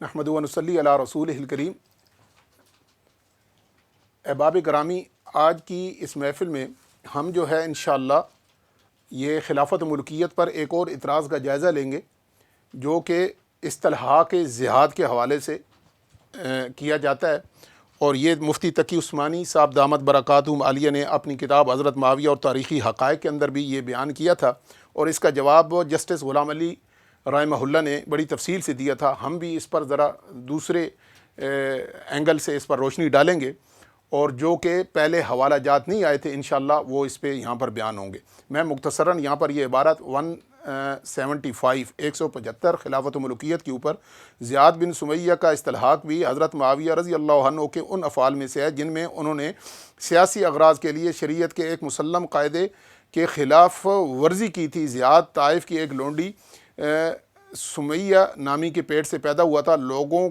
نحمد و نصلی علی رسولہ الکریم۔ احباب گرامی، آج کی اس محفل میں ہم جو ہے انشاءاللہ یہ خلافت ملکیت پر ایک اور اعتراض کا جائزہ لیں گے جو کہ اصطلاحات جہاد کے حوالے سے کیا جاتا ہے، اور یہ مفتی تقی عثمانی صاحب دامت برکاتہم عالیہ نے اپنی کتاب حضرت معاویہ اور تاریخی حقائق کے اندر بھی یہ بیان کیا تھا، اور اس کا جواب جسٹس غلام علی رحمہ اللہ نے بڑی تفصیل سے دیا تھا۔ ہم بھی اس پر ذرا دوسرے اینگل سے اس پر روشنی ڈالیں گے، اور جو کہ پہلے حوالہ جات نہیں آئے تھے انشاءاللہ وہ اس پہ یہاں پر بیان ہوں گے۔ میں مختصراً یہاں پر یہ عبارت 175 خلافت ملکیت کے اوپر زیاد بن سمیہ کا اصطلاحات بھی حضرت معاویہ رضی اللہ عنہ کے ان افعال میں سے ہے جن میں انہوں نے سیاسی اغراض کے لیے شریعت کے ایک مسلم قاعدے کے خلاف ورزی کی تھی۔ زیاد طائف کی ایک لونڈی سمیہ نامی کے پیٹ سے پیدا ہوا تھا۔ لوگوں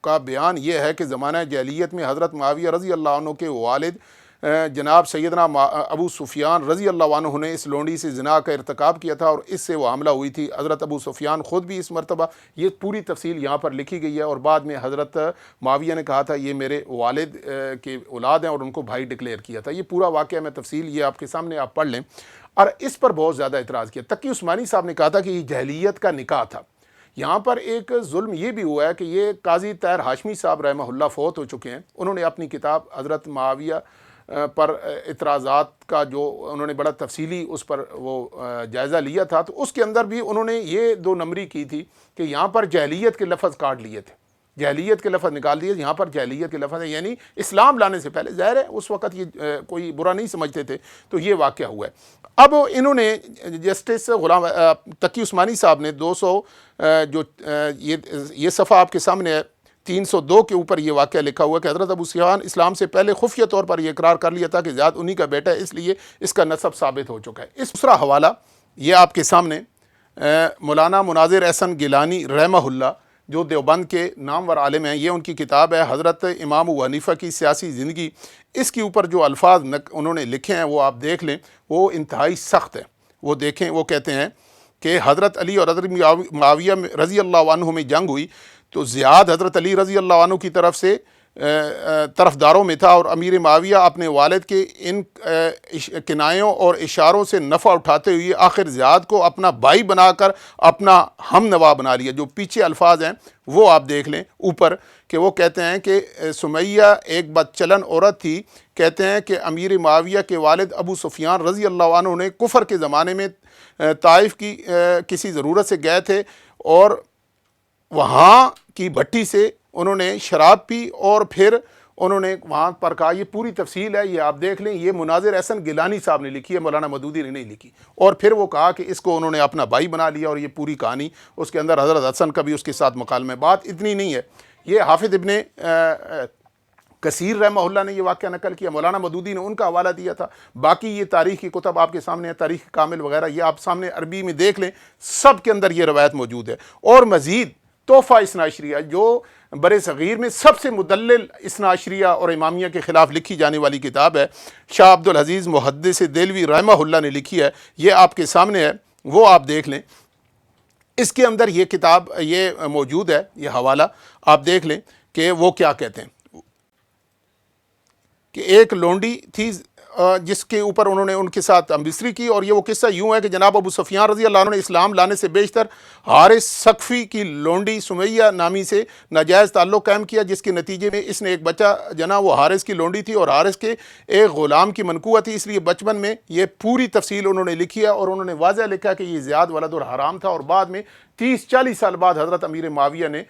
کا بیان یہ ہے کہ زمانہ جاہلیت میں حضرت معاویہ رضی اللہ عنہ کے والد جناب سیدنا ابو سفیان رضی اللہ عنہ نے اس لونڈی سے زنا کا ارتکاب کیا تھا اور اس سے وہ حاملہ ہوئی تھی۔ حضرت ابو سفیان خود بھی اس مرتبہ، یہ پوری تفصیل یہاں پر لکھی گئی ہے، اور بعد میں حضرت معاویہ نے کہا تھا یہ میرے والد کے اولاد ہیں اور ان کو بھائی ڈکلیئر کیا تھا۔ یہ پورا واقعہ میں تفصیل یہ آپ کے سامنے آپ پڑھ لیں، اور اس پر بہت زیادہ اعتراض کیا۔ تقی عثمانی صاحب نے کہا تھا کہ یہ جاہلیت کا نکاح تھا۔ یہاں پر ایک ظلم یہ بھی ہوا ہے کہ یہ قاضی طاہر ہاشمی صاحب رحمہ اللہ فوت ہو چکے ہیں۔ انہوں نے اپنی کتاب حضرت معاویہ پر اعتراضات کا جو انہوں نے بڑا تفصیلی اس پر وہ جائزہ لیا تھا، تو اس کے اندر بھی انہوں نے یہ 2 نمبری کی تھی کہ یہاں پر جاہلیت کے لفظ کاٹ لیے تھے، جاہلیت کے لفظ نکال دیے، یہاں پر جاہلیت کے لفظ ہے، یعنی اسلام لانے سے پہلے۔ ظاہر ہے اس وقت یہ کوئی برا نہیں سمجھتے تھے، تو یہ واقعہ ہوا ہے۔ اب انہوں نے جسٹس غلام تقی عثمانی صاحب نے 200 جو یہ صفحہ آپ کے سامنے ہے 302 کے اوپر یہ واقعہ لکھا ہوا ہے کہ حضرت ابو سفیان اسلام سے پہلے خفیہ طور پر یہ اقرار کر لیا تھا کہ زیاد انہی کا بیٹا ہے، اس لیے اس کا نسب ثابت ہو چکا ہے۔ اس دوسرا حوالہ یہ آپ کے سامنے مولانا مناظر احسن گیلانی رحمہ اللہ جو دیوبند کے نامور عالم ہیں، یہ ان کی کتاب ہے حضرت امام ابو حنیفہ کی سیاسی زندگی۔ اس کے اوپر جو الفاظ انہوں نے لکھے ہیں وہ آپ دیکھ لیں، وہ انتہائی سخت ہے۔ وہ دیکھیں، وہ کہتے ہیں کہ حضرت علی اور حضرت معاویہ رضی اللہ عنہ میں جنگ ہوئی تو زیاد حضرت علی رضی اللہ عنہ کی طرف سے طرفداروں میں تھا، اور امیر معاویہ اپنے والد کے ان کنایوں اور اشاروں سے نفع اٹھاتے ہوئے آخر زیاد کو اپنا بھائی بنا کر اپنا ہم نوا بنا لیا۔ جو پیچھے الفاظ ہیں وہ آپ دیکھ لیں اوپر، کہ وہ کہتے ہیں کہ سمیہ ایک بد چلن عورت تھی۔ کہتے ہیں کہ امیر معاویہ کے والد ابو سفیان رضی اللہ عنہ نے کفر کے زمانے میں طائف کی کسی ضرورت سے گئے تھے، اور وہاں کی بھٹی سے انہوں نے شراب پی اور پھر انہوں نے وہاں پر کہا، یہ پوری تفصیل ہے، یہ آپ دیکھ لیں، یہ مناظر احسن گیلانی صاحب نے لکھی ہے، مولانا مودودی نے نہیں لکھی۔ اور پھر وہ کہا کہ اس کو انہوں نے اپنا بھائی بنا لیا، اور یہ پوری کہانی اس کے اندر حضرت حسن کا بھی اس کے ساتھ مکالمہ ہے۔ بات اتنی نہیں ہے، یہ حافظ ابن کثیر رحمہ اللہ نے یہ واقعہ نقل کیا، مولانا مودودی نے ان کا حوالہ دیا تھا۔ باقی یہ تاریخ کی کتب آپ کے سامنے ہے، تاریخ کامل وغیرہ، یہ آپ سامنے عربی میں دیکھ لیں، سب کے اندر یہ روایت موجود ہے۔ اور مزید تحفہ اثنا عشریہ جو برِ صغیر میں سب سے مدلل اثنا عشریہ اور امامیہ کے خلاف لکھی جانے والی کتاب ہے، شاہ عبد العزیز محدث دہلوی رحمہ اللہ نے لکھی ہے، یہ آپ کے سامنے ہے، وہ آپ دیکھ لیں۔ اس کے اندر یہ کتاب یہ موجود ہے، یہ حوالہ آپ دیکھ لیں کہ وہ کیا کہتے ہیں کہ ایک لونڈی تھی جس کے اوپر انہوں نے ان کے ساتھ ہمبستری کی، اور یہ وہ قصہ یوں ہے کہ جناب ابو سفیان رضی اللہ عنہ نے اسلام لانے سے بیشتر حارث ثقفی کی لونڈی سمیہ نامی سے ناجائز تعلق قائم کیا، جس کے نتیجے میں اس نے ایک بچہ جنا، وہ حارث کی لونڈی تھی اور حارث کے ایک غلام کی منکوہ تھی، اس لیے بچپن میں یہ پوری تفصیل انہوں نے لکھی ہے، اور انہوں نے واضح لکھا کہ یہ زیاد ولد الحرام تھا۔ اور بعد میں 30-40 سال بعد حضرت امیر معاویہ نے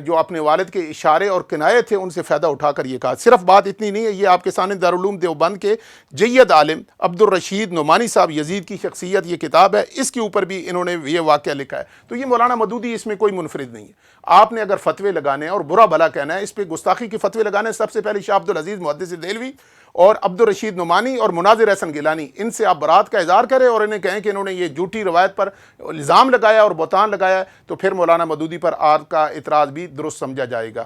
جو اپنے والد کے اشارے اور کنایے تھے ان سے فائدہ اٹھا کر یہ کہا۔ صرف بات اتنی نہیں ہے، یہ آپ کے سامنے دارالعلوم دیوبند کے جید عالم عبد الرشید نعمانی صاحب یزید کی شخصیت یہ کتاب ہے، اس کے اوپر بھی انہوں نے یہ واقعہ لکھا ہے۔ تو یہ مولانا مودودی اس میں کوئی منفرد نہیں ہے۔ آپ نے اگر فتوے لگانے ہیں اور برا بھلا کہنا ہے، اس پہ گستاخی کے فتوے لگانے ہیں، سب سے پہلے شاہ عبد العزیز محدث دہلوی اور عبد الرشید نعمانی اور مناظر احسن گیلانی، ان سے آپ برات کا اظہار کریں اور انہیں کہیں کہ انہوں نے یہ جھوٹی روایت پر الزام لگایا اور بہتان لگایا، تو پھر مولانا مودودی پر آپ کا اعتراض بھی درست سمجھا جائے گا۔